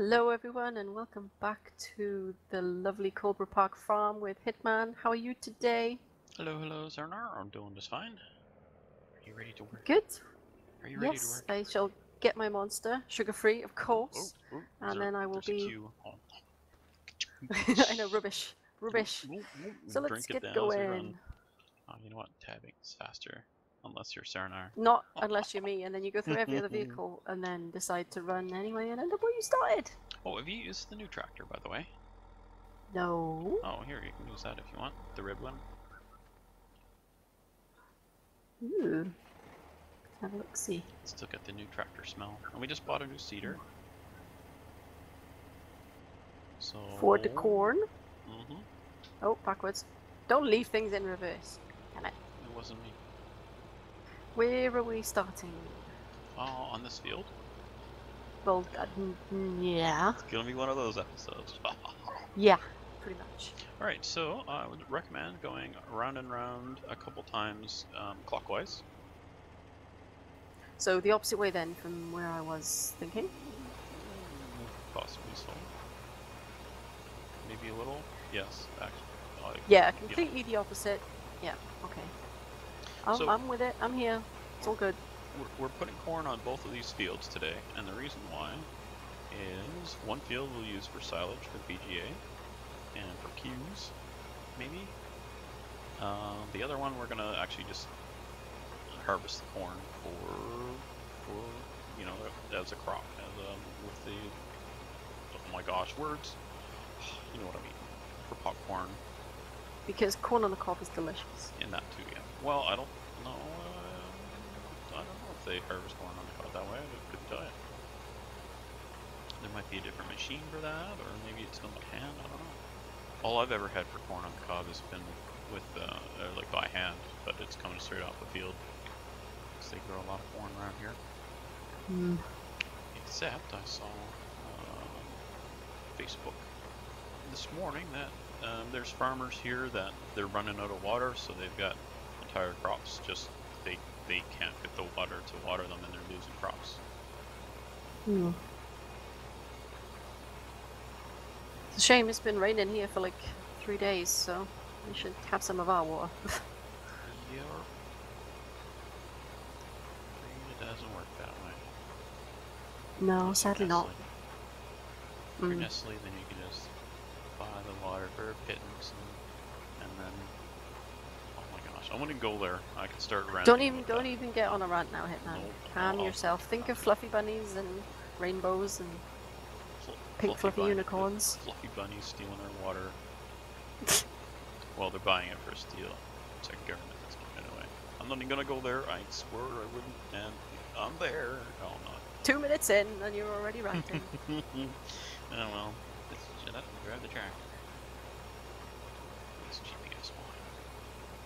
Hello everyone and welcome back to the lovely Cobra Park farm with Hitman. How are you today? Hello, Zernar. I'm doing just fine. Are you ready to work? Good? Are you ready to Yes, work? I shall get my monster, sugar-free of course, and then I will There's a be... queue. Oh. I know, rubbish, rubbish. So let's Drink it get down as you run. going. Oh, you know what? Tabbing is faster. Unless you're Zernar. Not unless you're me, and then you go through every other vehicle and then decide to run anyway and end up where you started. Oh, have you used the new tractor, by the way? No. Oh, here, you can use that if you want. The red one. Ooh. Let's have a look-see. Still got the new tractor smell. And we just bought a new seeder. So... For the corn. Mm-hmm. Oh, backwards. Don't leave things in reverse. Damn it. It wasn't me. Where are we starting? Oh, on this field? Well, yeah. It's gonna be one of those episodes. Yeah, pretty much. Alright, so I would recommend going around and round a couple times clockwise. So the opposite way then from where I was thinking? Possibly so. Maybe a little? Yes, actually. Yeah, completely the opposite. Yeah, okay. So- I'm with it. I'm here. It's all good. We're putting corn on both of these fields today, and the reason why is one field we'll use for silage for PGA and for cues, maybe. The other one we're gonna actually just harvest the corn for you know, as a crop, with the, oh my gosh, words. You know what I mean. For popcorn. Because corn on the cob is delicious. And that too, yeah. Well, I don't know. I don't know if they harvest corn on the cob that way. I couldn't tell you. There might be a different machine for that, or maybe it's done by hand. I don't know. All I've ever had for corn on the cob has been with like by hand, but it's coming straight off the field. Because they grow a lot of corn around here. Mm. Except I saw Facebook this morning that there's farmers here that they're running out of water, so they've got entire crops just they can't get the water to water them, and they're losing crops. Mm. It's a shame it's been raining here for like 3 days, so we should have some of our water. Yeah, it doesn't work that way. No, Unless sadly you're not. Nestle. If you're Nestle, then you can just buy the water for a pittance, and then, oh my gosh, I want to go there. I can start ranting. Don't even get on a rant now, Hitman. Nope. Calm yourself. Think of fluffy bunnies and rainbows and pink fluffy unicorns. Fluffy bunnies stealing our water. Well, they're buying it for a steal. It's a government that's giving it away. I'm not even gonna go there. I swore I wouldn't, and I'm there. No, I'm not. 2 minutes in, and you're already ranting. Oh well. Let's shut up and grab the tractor. It's GPS mod.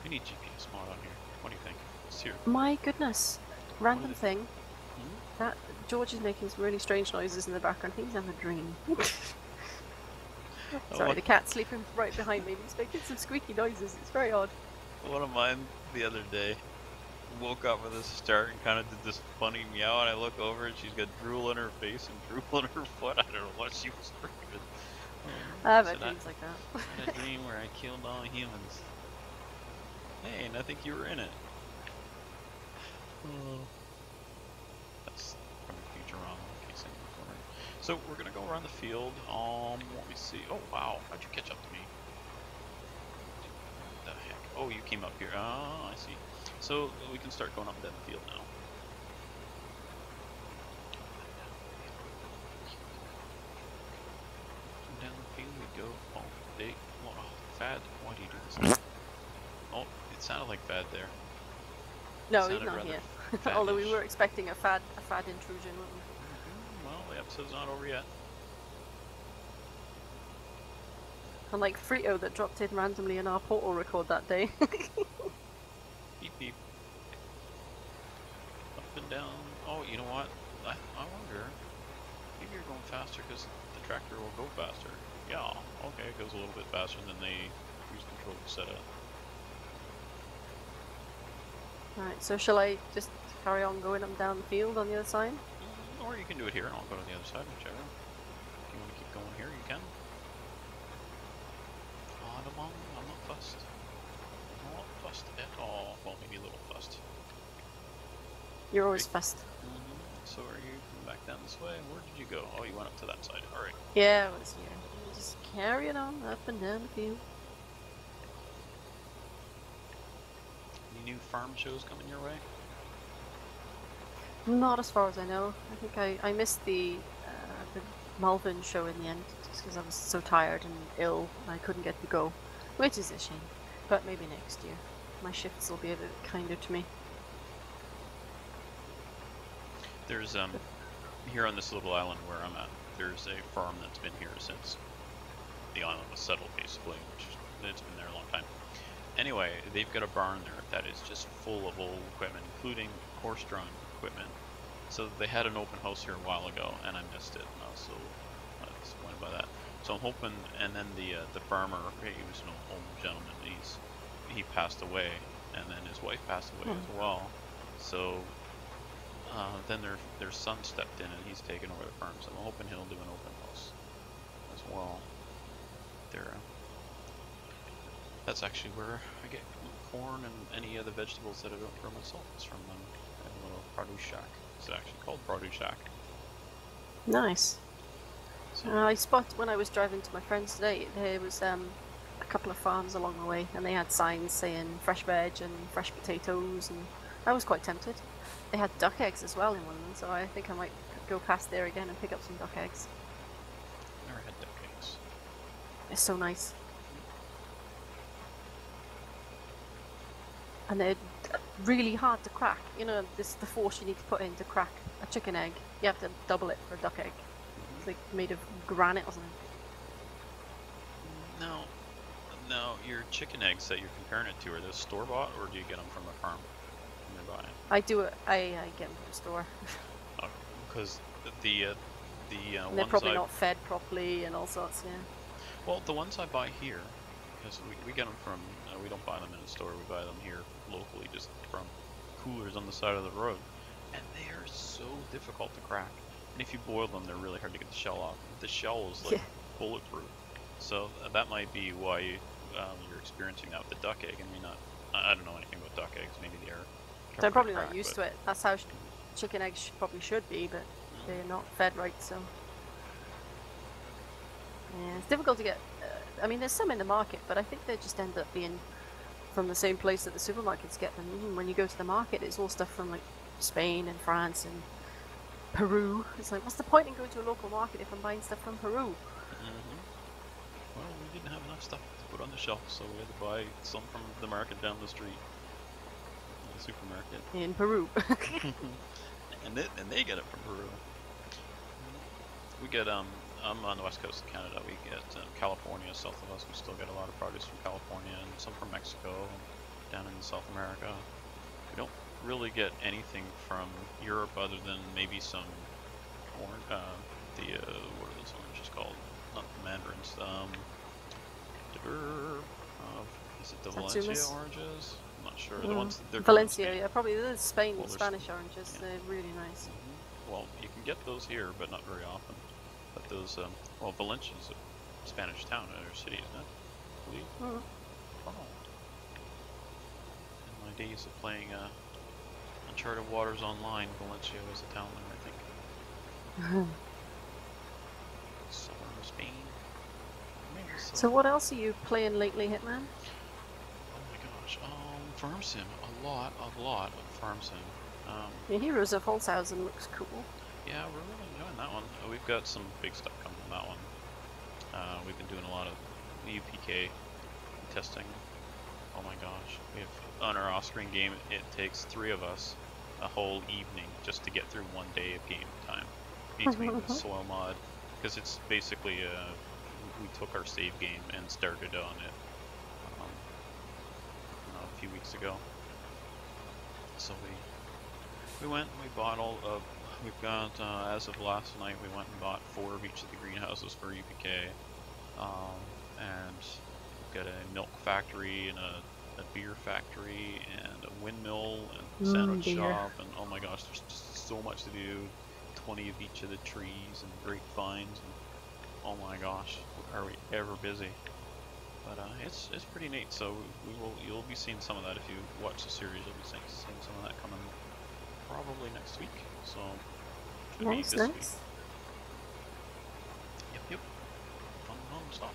We need GPS mod on here. What do you think? It's here. My goodness. Random is it? thing. That George is making some really strange noises in the background. He's having a dream. Sorry, the cat's sleeping right behind me. He's making some squeaky noises. It's very odd. One of mine the other day woke up with a start and kind of did this funny meow, and I look over and she's got drool on her face and drool on her foot. I don't know what she was screaming. I have dreams like that. I had a dream where I killed all humans. Hey, and I think you were in it. That's from the future on, in case anyone's wondering. So we're gonna go around the field. Let me see. Oh wow, how'd you catch up to me? What the heck? Oh, you came up here. Oh, I see. So we can start going up and down the field now. Down the field we go. Oh, Fad, why do you do this? Oh, it sounded like Fad there. No, he's not here. Although we were expecting a fad intrusion, weren't we? Well, the episode's not over yet. Unlike Frito that dropped in randomly in our portal record that day. Beep beep. Up and down. Oh, you know what? I wonder. Maybe you're going faster because the tractor will go faster. Yeah, okay, it goes a little bit faster than the cruise control set up. Right, so shall I just carry on going up and down the field on the other side? Or you can do it here and I'll go to the other side, whichever. If you here, you can. I'm not fussed. I'm not fussed at all. Well, maybe a little fussed. You're always fussed. So are you coming back down this way? Where did you go? Oh, you went up to that side. Alright. Yeah, I was here. Just carry it on up and down the field. Any new farm shows coming your way? Not as far as I know. I think I missed the Malvern show in the end, just because I was so tired and ill and I couldn't get to go, which is a shame. But maybe next year. My shifts will be a bit kinder to me. There's here on this little island where I'm at, there's a farm that's been here since the island was settled, basically. It's been there a long time. Anyway, they've got a barn there that is just full of old equipment, including horse-drawn equipment. So they had an open house here a while ago, and I missed it. And I was so disappointed by that. So I'm hoping, and then the farmer, he was an old gentleman. He passed away, and then his wife passed away as well. So then their son stepped in, and he's taken over the farm. So I'm hoping he'll do an open house as well. That's actually where I get corn and any other vegetables that I don't grow myself. It's from a little produce shack. It's actually called Produce Shack. Nice. So, I spotted when I was driving to my friend's today, there was a couple of farms along the way, and they had signs saying fresh veg and fresh potatoes, and I was quite tempted. They had duck eggs as well in one of them, so I think I might go past there again and pick up some duck eggs. never had duck eggs. It's so nice. And they're really hard to crack. You know, the force you need to put in to crack a chicken egg. You have to double it for a duck egg. It's like made of granite or something. No, your chicken eggs that you're comparing it to, are those store-bought, or do you get them from a farm nearby? I do it. I get them from the store. Because the and ones they're probably not fed properly and all sorts. Yeah. Well, the ones I buy here, because we get them from, we don't buy them in a store, we buy them here locally, just from coolers on the side of the road, and they are so difficult to crack. And if you boil them, they're really hard to get the shell off. The shell is like bulletproof, so that might be why you're experiencing that with the duck egg. I mean, I don't know anything about duck eggs. Maybe they're They're probably not used to it. That's how chicken eggs probably should be, but they're not fed right, so. Yeah, it's difficult to get. I mean, there's some in the market, but I think they just end up being from the same place that the supermarkets get them. Even when you go to the market, it's all stuff from like Spain and France and Peru. It's like, what's the point in going to a local market if I'm buying stuff from Peru? Well, we didn't have enough stuff to put on the shelf, so we had to buy some from the market down the street, the supermarket. In Peru. and they get it from Peru. We get I'm on the west coast of Canada. We get California south of us. We still get a lot of produce from California and some from Mexico and down in South America. We don't really get anything from Europe other than maybe some what are those oranges called? Not the mandarins. Is it the Valencia oranges? I'm not sure. The ones that they're Valencia, yeah, probably the well, Spanish oranges. Yeah. They're really nice. Well, you can get those here, but not very often. But those, well, Valencia's a Spanish town or city, isn't it? I believe. Oh. In my days of playing Uncharted Waters Online, Valencia was a town there, I think. Southern Spain. So what else are you playing lately, Hitman? Oh my gosh, Farm Sim. A lot of Farm Sim. Your Heroes of Holzhausen looks cool. Yeah, we're really enjoying that one. We've got some big stuff coming on that one. We've been doing a lot of UPK testing. Oh my gosh. We have, on our off-screen game, it takes 3 of us a whole evening just to get through 1 day of game time between the soil mod. Because it's basically, we took our save game and started on it a few weeks ago. So we went and we bought all of, we've got, as of last night, we went and bought 4 of each of the greenhouses for UPK. And we've got a milk factory and a beer factory and a windmill and a sandwich shop, and oh my gosh, there's just so much to do. 20 of each of the trees and grapevines, and oh my gosh, are we ever busy? But it's pretty neat. So you'll be seeing some of that if you watch the series. You'll be seeing some of that coming probably next week. So Nice, this week. nice. Yep. Non-stop.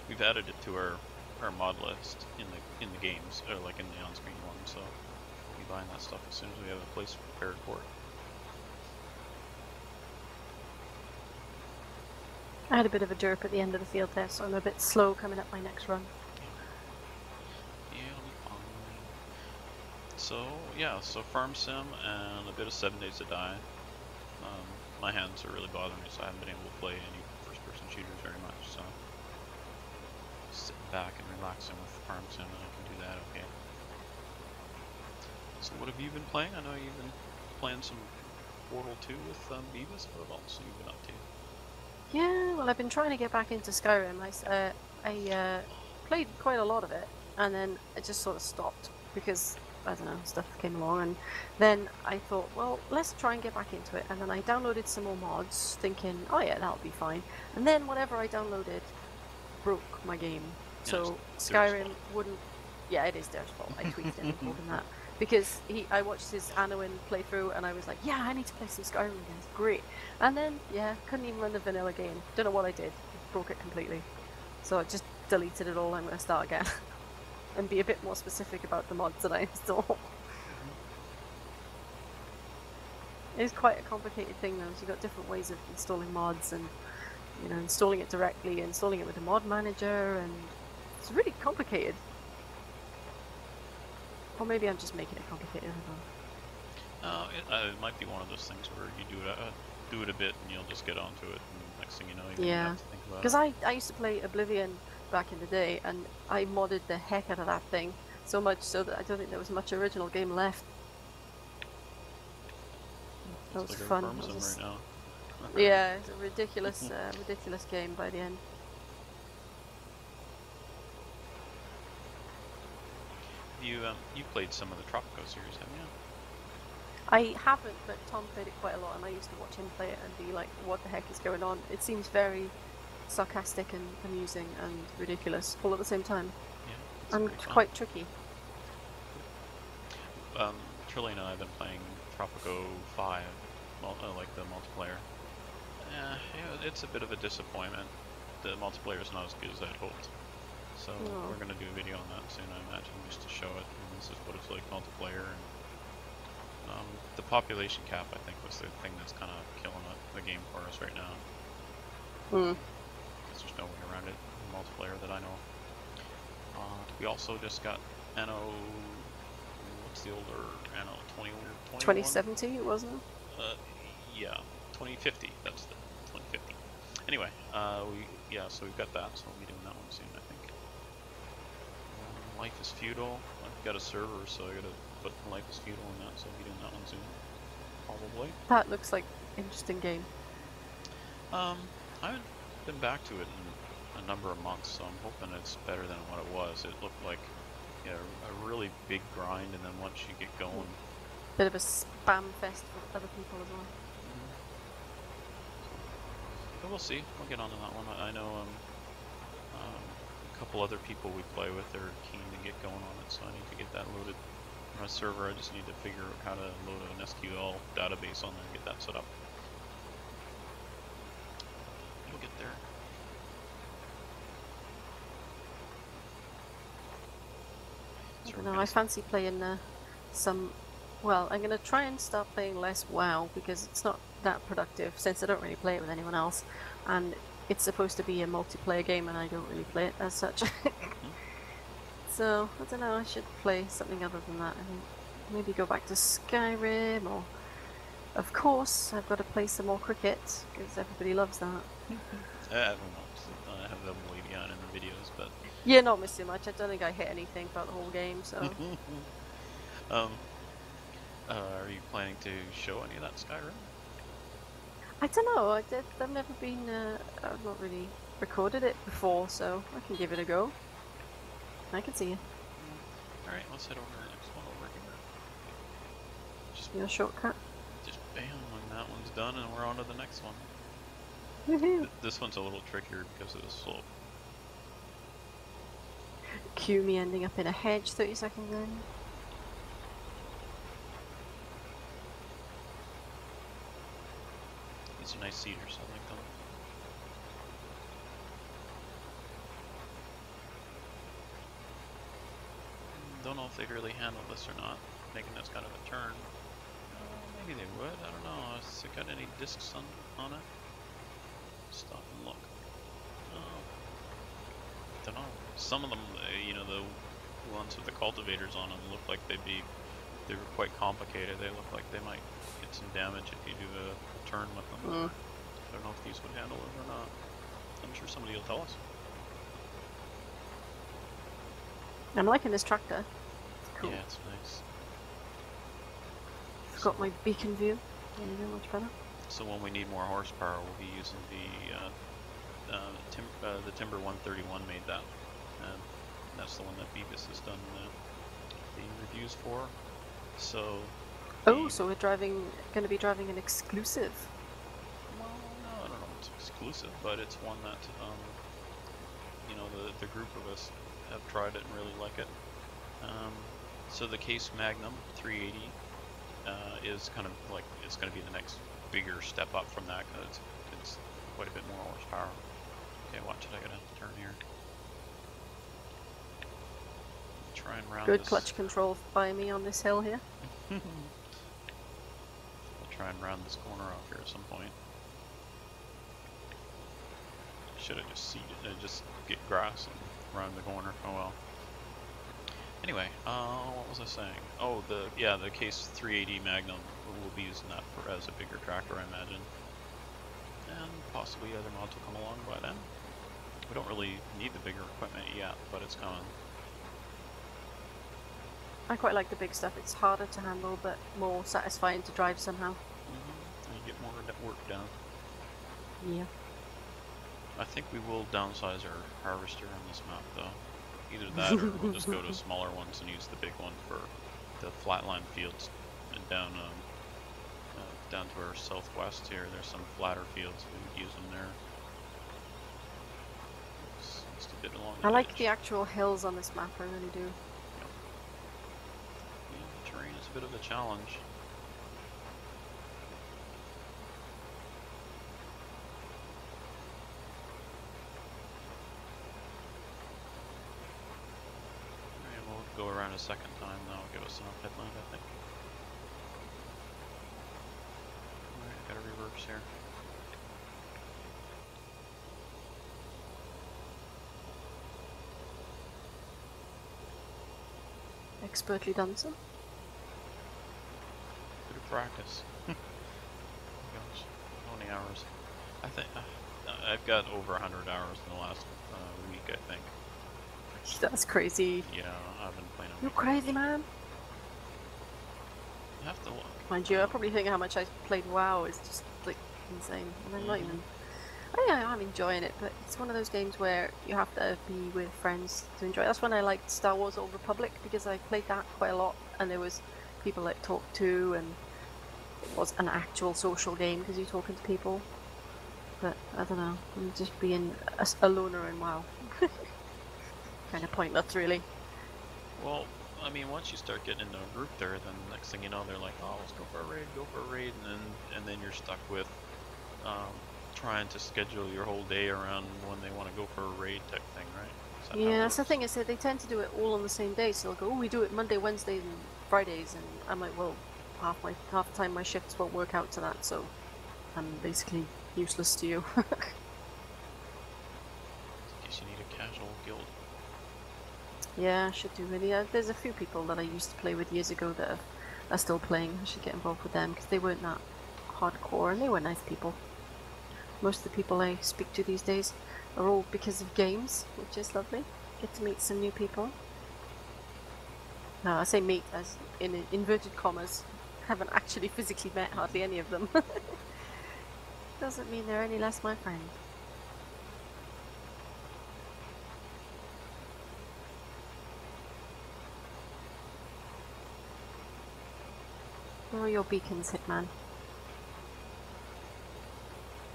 We've added it to our mod list in the games, or like in the on-screen one. So we'll be buying that stuff as soon as we have a place prepared for it. I had a bit of a derp at the end of the field there, so I'm a bit slow coming up my next run. Yeah, it'll be fine. So yeah, so Farm Sim and a bit of 7 Days to Die. My hands are really bothering me, so I haven't been able to play any first-person shooters very much. So sitting back and relaxing with Farm Sim, and I can do that okay. So what have you been playing? I know you've been playing some Portal 2 with Beavis. What else have you been up to? Yeah, well, I've been trying to get back into Skyrim. I played quite a lot of it, and then it just sort of stopped because, I don't know, stuff came along, and then I thought, well, let's try and get back into it, and then I downloaded some more mods, thinking, oh yeah, that'll be fine, and then whatever I downloaded broke my game, so Skyrim wouldn't... Yeah, it is Dirt's fault. I tweeted him and told him that. Because I watched his Anowin playthrough and I was like, yeah, I need to play some Skyrim again, it's great. And then, yeah, couldn't even run the vanilla game. Don't know what I did, broke it completely. So I just deleted it all, I'm going to start again. And be a bit more specific about the mods that I install. It's quite a complicated thing though, so you've got different ways of installing mods and, you know, installing it directly, installing it with a mod manager, and it's really complicated. Or maybe I'm just making it complicated, I don't know. It might be one of those things where you do it a bit and you'll just get onto it, and next thing you know, you have to think about it. Because I used to play Oblivion back in the day, and I modded the heck out of that thing so much so that I don't think there was much original game left. That was fun. Right now. Yeah, it's a ridiculous, ridiculous game by the end. You played some of the Tropico series, haven't you? I haven't, but Tom played it quite a lot, and I used to watch him play it and be like, what the heck is going on? It seems very sarcastic and amusing and ridiculous all at the same time. Yeah, and quite tricky. Trilly and I have been playing Tropico 5, like the multiplayer. Yeah, it's a bit of a disappointment. The multiplayer is not as good as I'd hoped. So we're going to do a video on that soon, I imagine, just to show it. And this is what it's like multiplayer. And the population cap, I think, was the thing that's kind of killing the game for us right now. Because there's no way around it in multiplayer that I know. We also just got Anno... What's the older Anno? 2017, wasn't it? Yeah, 2050. That's the 2050. Anyway, so we've got that, so we'll be doing that one soon, I think. Life is Feudal. I've got a server, so I gotta put Life is Feudal in that, so I'll be doing that one soon. Probably. That looks like an interesting game. I haven't been back to it in a number of months, so I'm hoping it's better than what it was. It looked like a really big grind, and then once you get going... Bit of a spam fest for other people as well. But we'll see. We'll get onto that one. I know a couple other people we play with are keen to get going on it, so I need to get that loaded on a server. I just need to figure out how to load an SQL database on there and get that set up. We'll get there. I don't know, I fancy playing some... Well, I'm going to try and start playing less WoW because it's not that productive since I don't really play it with anyone else, and it's supposed to be a multiplayer game and I don't really play it as such. So, I don't know, I should play something other than that. I think maybe go back to Skyrim, or of course I've got to play some more cricket because everybody loves that. I don't know, I have them way beyond in the videos, but... You're not missing much. I don't think I hit anything throughout the whole game, so... Are you planning to show any of that Skyrim? I don't know, I've never been, I've not really recorded it before, so I can give it a go. I can see you. Alright, let's head over to the next one over here. Just your shortcut. Just bam, when that one's done and we're on to the next one. Woohoo! This one's a little trickier because of the slope. Cue me ending up in a hedge 30 seconds in. These are nice cedars, I like them. Don't know if they'd really handle this or not, making this kind of a turn. Maybe they would, I don't know. Has it got any discs on it? Stop and look. Don't know. Some of them, you know, the ones with the cultivators on them look like they were quite complicated. They look like they might get some damage if you do a turn with them. I don't know if these would handle it or not. I'm sure somebody will tell us. I'm liking this tractor. It's cool. Yeah, it's nice. It's got my beacon view. There you go, much better. So when we need more horsepower, we'll be using the Timber 131 made that. And that's the one that Beavis has done the reviews for. So. Oh, so we're going to be driving an exclusive. Well, no, I don't know if it's exclusive, but it's one that, you know, the group of us have tried it and really like it. So the Case Magnum 380 is kind of like, it's going to be the next bigger step up from that because it's quite a bit more horsepower. Okay, watch it, I gotta turn here. Try and round Good this. clutch control by me on this hill here. I'll try and round this corner off here at some point. Should have just seeded it, just get grass and round the corner. Oh well. Anyway, what was I saying? Oh, the Case 380 Magnum, we'll be using that as a bigger tractor, I imagine. And possibly other mods will come along by then. We don't really need the bigger equipment yet, but it's coming. I quite like the big stuff. It's harder to handle, but more satisfying to drive somehow. And you get more work done. Yeah. I think we will downsize our harvester on this map, though. Either that, or we'll just go to smaller ones and use the big one for the flatline fields. And down to our southwest here, there's some flatter fields. We would use them there. It's a bit along the I like edge. the actual hills on this map. I really do. Yep. Yeah, the terrain is a bit of a challenge. Go around a second time, that'll give us enough headland, I think. Alright, I gotta reverse here. Expertly done so. Bit of practice. Gosh, how many hours? I think I've got over 100 hours in the last week, I think. That's crazy. Yeah, I've been playing. You're crazy, man. I have to look. Mind you, I probably think how much I played WoW is just like insane, and I'm not even. I'm enjoying it, but it's one of those games where you have to be with friends to enjoy it. That's when I liked Star Wars: Old Republic because I played that quite a lot, and there was people I talked to, and it was an actual social game because you're talking to people. But I don't know, I'm just being a loner in WoW. Kind of pointless, really. Well, I mean, once you start getting into a group there, then the next thing you know, they're like, "Oh, let's go for a raid," and then you're stuck with trying to schedule your whole day around when they want to go for a raid type thing, right? Yeah, that's the thing is that they tend to do it all on the same day. So they'll go, "Oh, we do it Monday, Wednesdays, and Fridays," and I'm like, "Well, half the time my shifts won't work out to that, so I'm basically useless to you." I guess you need a casual guild. Yeah, I should do really. There's a few people that I used to play with years ago that are still playing. I should get involved with them because they weren't that hardcore and they were nice people. Most of the people I speak to these days are all because of games, which is lovely. Get to meet some new people. No, I say meet as in inverted commas. Haven't actually physically met hardly any of them. Doesn't mean they're any less my friend. Where are your beacons, Hitman?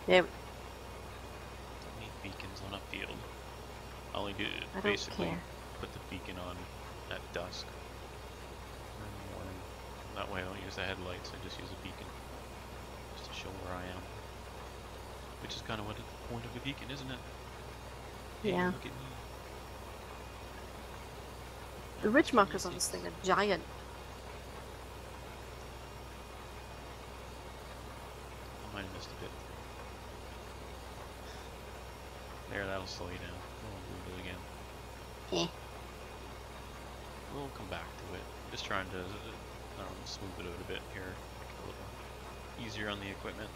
There we on a field. All I do is I don't basically care. put the beacon on at dusk in the morning. That way I don't use the headlights, I just use a beacon. Just to show where I am. Which is kind of what the point of a beacon, isn't it? Hey, Yeah. look at me. The ridge markers on this thing are giant. I might have missed a bit. There, that'll slow you down. We'll do it again. Eh. We'll come back to it. I'm just trying to, I don't know, smooth it out a bit here. Make it a little easier on the equipment.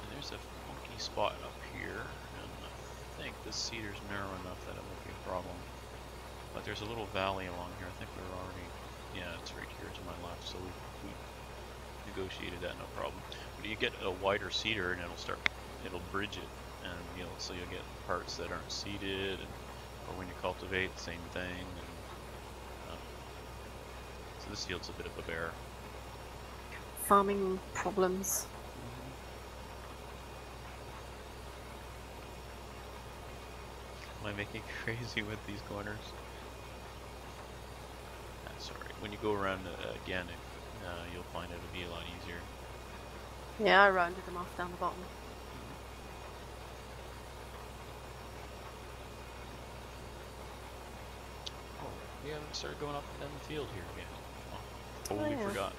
And there's a funky spot up here, and I think the cedar's narrow enough that it won't be a problem. But there's a little valley along here. I think we're already, yeah, it's right here to my left, so we negotiated that, no problem. But you get a wider cedar and it'll bridge it, and so you'll get parts that aren't seeded, or when you cultivate, the same thing. And, so this field's a bit of a bear. Farming problems. Am I making crazy with these corners? That's alright. When you go around again, you'll find it'll be a lot easier. Yeah, I rounded them off down the bottom. Oh, we haven't started going up and down the field here again. Oh, totally yeah. forgot.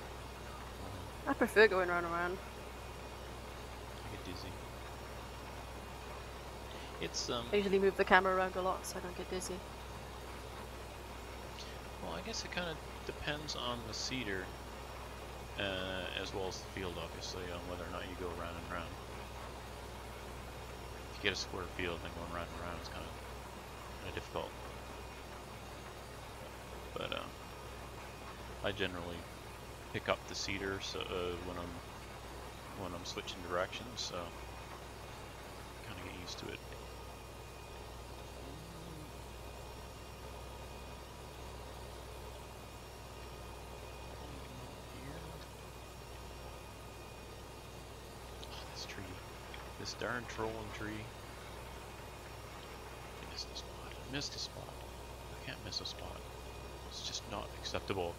I prefer going round and round. I get dizzy. It's I usually move the camera around a lot so I don't get dizzy. well, I guess it kind of depends on the cedar, as well as the field, obviously, on whether or not you go round and round. If you get a square field, then going round and round is kind of difficult. But I generally pick up the cedar so when I'm switching directions, so kind of get used to it. This darn trolling tree. I missed a spot. I missed a spot. I can't miss a spot. It's just not acceptable.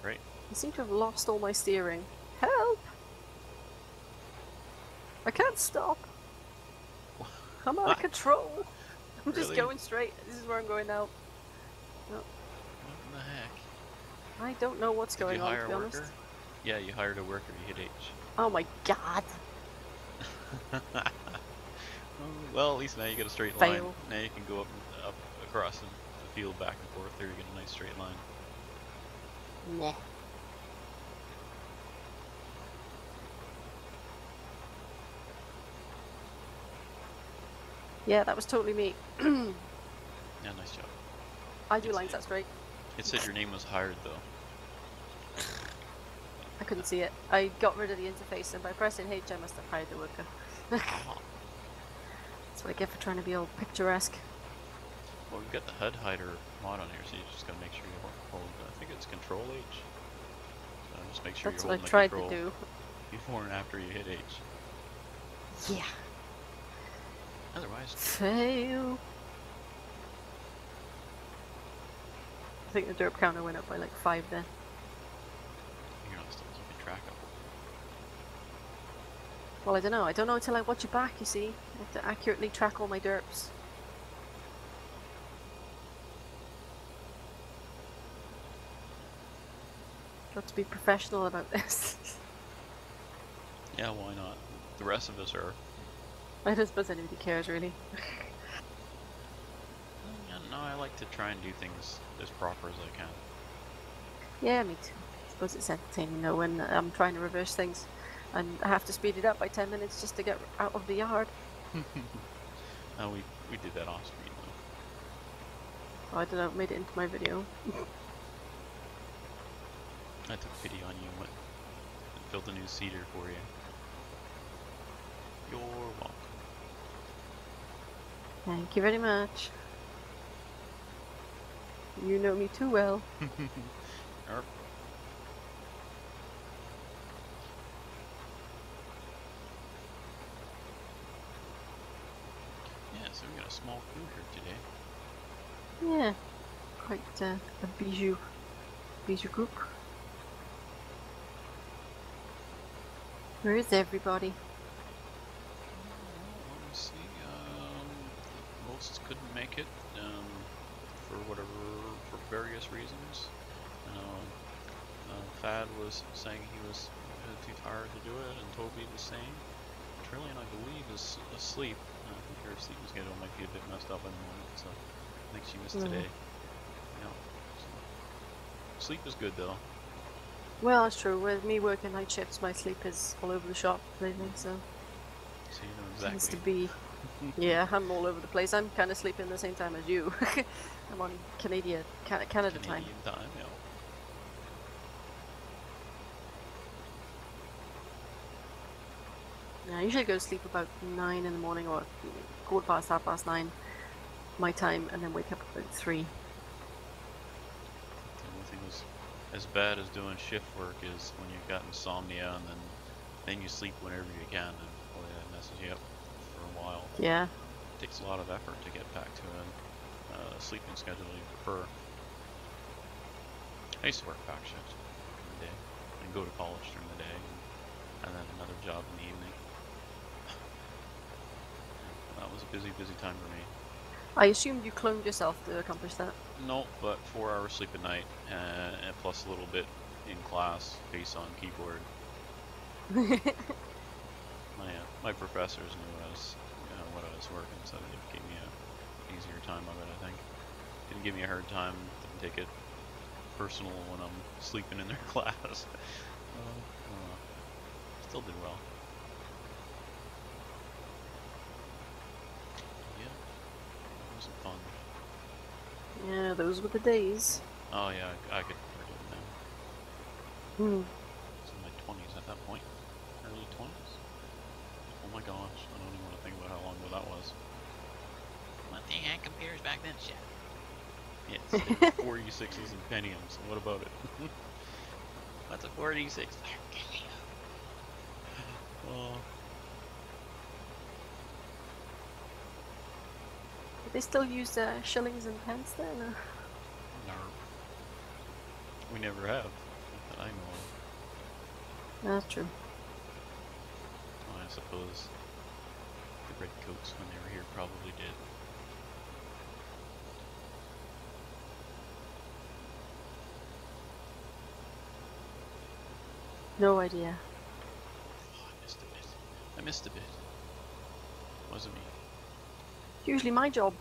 Right? I seem to have lost all my steering. Help! I can't stop. I'm out of control. I'm just Really? going straight. This is where I'm going now. No. What in the heck? I don't know what's going on, to be honest. Yeah, you hired a worker. You hit H. Oh my god. Well, at least now you got a straight line. Now you can go up across the field back and forth. There you get a nice straight line. Nah. Yeah, that was totally me. Yeah, nice job. I do lines that straight. It said your name was hired though. I couldn't see it. I got rid of the interface, and by pressing H I must have hired the worker. That's what I get for trying to be all picturesque. Well, we've got the HUD hider mod on here, so you just gotta make sure you hold, I think it's Control H. So just make sure That's you're what holding I tried the control to do. before and after you hit H. Yeah. Otherwise, fail. I think the derp counter went up by like 5 then. you're not still keeping track of it. Well, I don't know. I don't know until I watch it back, you see. I have to accurately track all my derps. Got to be professional about this. Yeah, why not? The rest of us are. I don't suppose anybody cares, really. Yeah, no, I like to try and do things as proper as I can. Yeah, me too. I suppose it's entertaining though when I'm trying to reverse things and I have to speed it up by 10 minutes just to get out of the yard. No, we did that off screen though. Oh, I don't know, made it into my video. I took pity on you and built a new cedar for you. You're welcome. Thank you very much. You know me too well. Erp. small crew here today. Yeah, quite a bijou group. Where is everybody? Let me see. Most couldn't make it for various reasons. Thad was saying he was too tired to do it, and Toby the same. Trillian, I believe, is asleep. I think her sleeping schedule might be a bit messed up at the moment, so I think she missed today. Yeah. So. Sleep is good though. Well, that's true. With me working night shifts, my sleep is all over the shop lately, so. So you know exactly. Seems to be. Yeah, I'm all over the place. I'm kind of sleeping the same time as you. I'm on Canada time. Canadian time, yeah. Yeah, I usually go to sleep about 9 in the morning or 9:15 my time, and then wake up about 3. The only thing that's as bad as doing shift work is when you've got insomnia and then you sleep whenever you can, and boy, that messes you up for a while. Yeah. It takes a lot of effort to get back to a sleeping schedule you prefer. I used to work back shifts in the day and go to college during the day, and then another job in the evening. That was a busy time for me. I assumed you cloned yourself to accomplish that. No, but 4 hours sleep a night, and plus a little bit in class based on keyboard. My professors knew what I was working, so it gave me an easier time of it, I think. Didn't give me a hard time, didn't take it personal when I'm sleeping in their class. Still did well. Yeah, it was fun. Yeah, those were the days. Oh yeah, I could forget them. I was in my 20s at that point. Early 20s. Oh my gosh, I don't even want to think about how long ago that was. One thing had computers back then, shit. Yes, 46s and Pentiums. What about it? What's a 46? Oh. Do they still use shillings and pence then? No. We never have, that I know of. That's true. Well, I suppose the redcoats, when they were here, probably did. No idea. Oh, I missed a bit. Wasn't me. It's usually my job.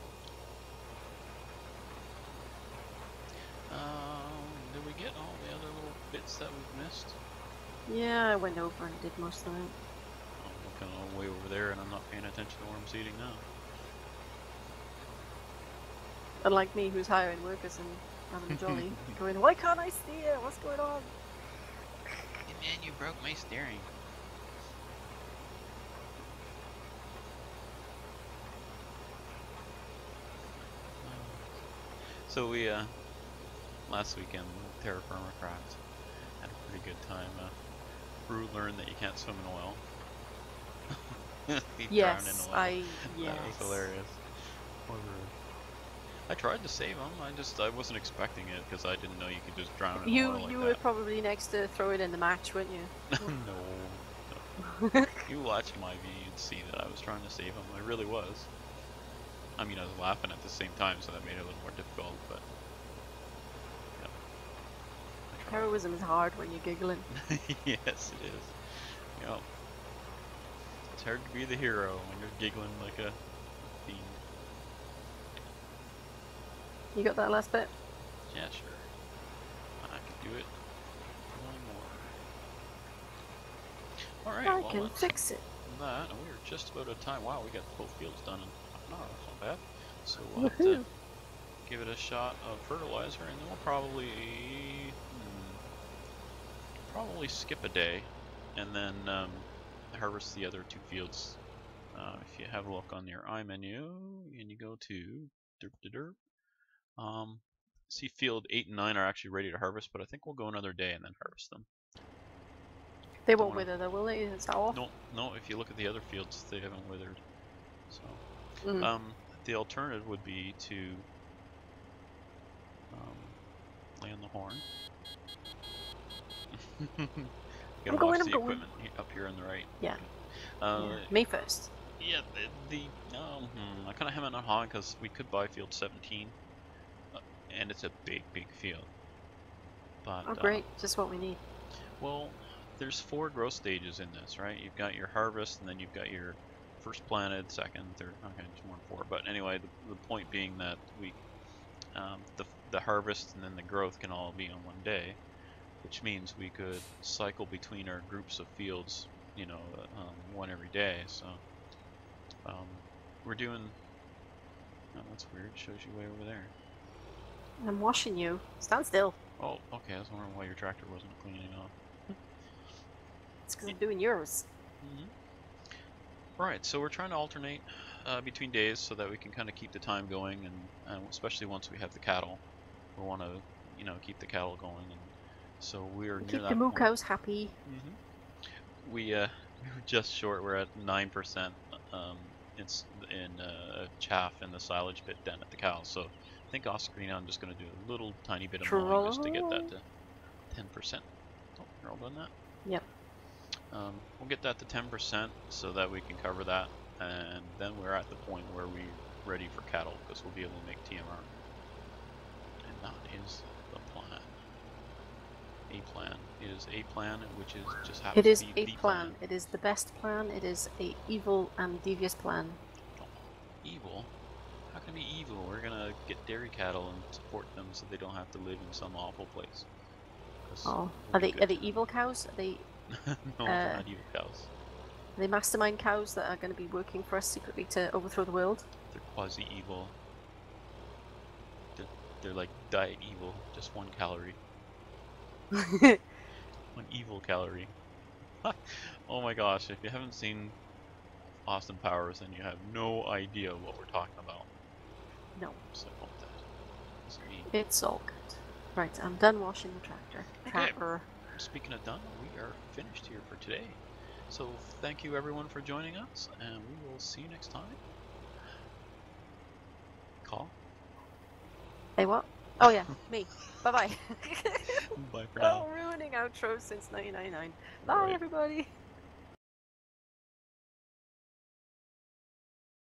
Did we get all the other little bits that we've missed? Yeah, I went over and did most of it. Oh, I'm looking all the way over there and I'm not paying attention to where I'm seating now. Unlike me, who's hiring workers and having a jolly, going, why can't I steer? What's going on? Hey man, you broke my steering. So we, last weekend, Terra Firma Craft, had a pretty good time. Brew learned that you can't swim in oil. He drowned in oil. Yes. That was hilarious. I tried to save him. I wasn't expecting it because I didn't know you could just drown in oil like that. You were probably next to throw it in the match, weren't you? No. You watch my video, you'd see that I was trying to save him. I really was. I mean, I was laughing at the same time, so that made it a little more difficult, but... Yeah. Heroism is hard when you're giggling. Yes, it is. Yep. It's hard to be the hero when you're giggling like a fiend. You got that last bit? Yeah, sure. I can do it. One more. Alright, I can fix it. That, and we are just about out of time. Wow, we got both fields done in half an hour. That's not bad. So we'll have to give it a shot of fertilizer, and then we'll probably skip a day, and then harvest the other 2 fields. If you have a look on your iMenu, and you go to see field 8 and 9 are actually ready to harvest, but I think we'll go another day and then harvest them. They won't wither though, will they? It's off? No, if you look at the other fields, they haven't withered. So, the alternative would be to lay on the horn. You gotta watch the equipment up here on the right. Yeah. Yeah. Me first. Yeah, I kind of ham it on hog because we could buy field 17, and it's a big field. But, oh great, just what we need. Well, there's 4 growth stages in this, right? You've got your harvest, and then you've got your first planted, second, third. Okay, there's more than 4. But anyway, the point being that we, the harvest and then the growth can all be on one day, which means we could cycle between our groups of fields, you know, one every day. So we're doing. Oh, that's weird. Shows you way over there. I'm washing you. Stand still. Oh, okay. I was wondering why your tractor wasn't cleaning off. It's because I'm doing yours. Right, so we're trying to alternate between days so that we can kind of keep the time going, and especially once we have the cattle, we want to, you know, keep the cattle going, and so we're near keep that the moo point. cows happy. We're just short. We're at 9%. It's in chaff in the silage pit down at the cows. So I think off screen I'm just going to do a little tiny bit of mowing just to get that to 10%. Oh, you're all done that? Yep. We'll get that to 10% so that we can cover that, and then we're at the point where we're ready for cattle because we'll be able to make TMR. And that is the plan. A plan. It is a plan, which is just happens It is to be a the plan. It is the best plan. It is a evil and devious plan. Oh, evil? How can it be evil? We're gonna get dairy cattle and support them so they don't have to live in some awful place. Oh, are they evil cows? Are they? No, they're not evil cows. Are they mastermind cows that are going to be working for us secretly to overthrow the world? They're quasi-evil. They're like diet evil, just 1 calorie. 1 evil calorie. Oh my gosh, if you haven't seen Austin Powers, then you have no idea what we're talking about. No. So, it's all good. Right, I'm done washing the tractor. Okay. Speaking of done, we are finished here for today. So thank you everyone for joining us, and we will see you next time. Call? Hey, what? Oh yeah, me. Bye-bye. Bye for now. Oh, ruining outros since 1999. Bye, everybody.